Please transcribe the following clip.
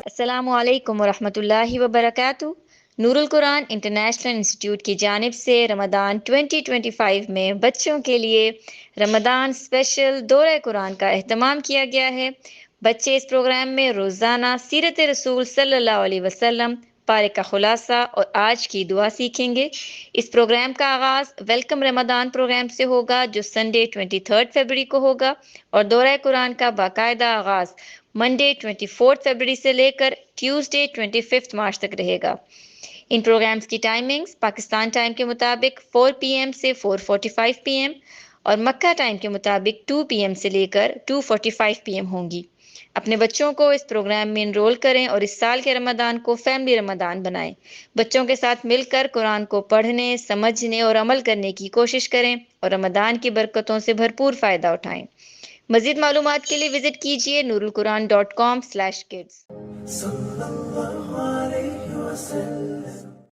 السلام علیکم ورحمۃ اللہ وبرکاتہ۔ نور القرآن انٹرنیشنل انسٹیٹیوٹ کی جانب سے رمضان 2025 میں بچوں کے لیے رمضان اسپیشل دورہ قرآن کا اہتمام کیا گیا ہے۔ بچے اس پروگرام میں روزانہ سیرت رسول صلی اللہ علیہ وسلم پارے کا خلاصہ اور آج کی دعا سیکھیں گے۔ اس پروگرام کا آغاز ویلکم رمضان پروگرام سے ہوگا جو سنڈے 23 فروری کو ہوگا اور دورہ قرآن کا باقاعدہ آغاز منڈے 24 فروری سے لے کر ٹیوزڈے 25 مارچ تک رہے گا۔ ان پروگرامز کی ٹائمنگز پاکستان ٹائم کے مطابق 4 PM سے 4:45 PM اور مکہ ٹائم کے مطابق 2 PM سے لے کر 2:45 PM ہوں گی۔ اپنے بچوں کو اس پروگرام میں انرول کریں اور اس سال کے رمضان کو فیملی رمضان بنائیں۔ بچوں کے ساتھ مل کر قرآن کو پڑھنے، سمجھنے اور عمل کرنے کی کوشش کریں اور رمضان کی برکتوں سے بھرپور فائدہ اٹھائیں۔ مزید معلومات کے لیے وزٹ کیجیے نورالقرآن.com/kids۔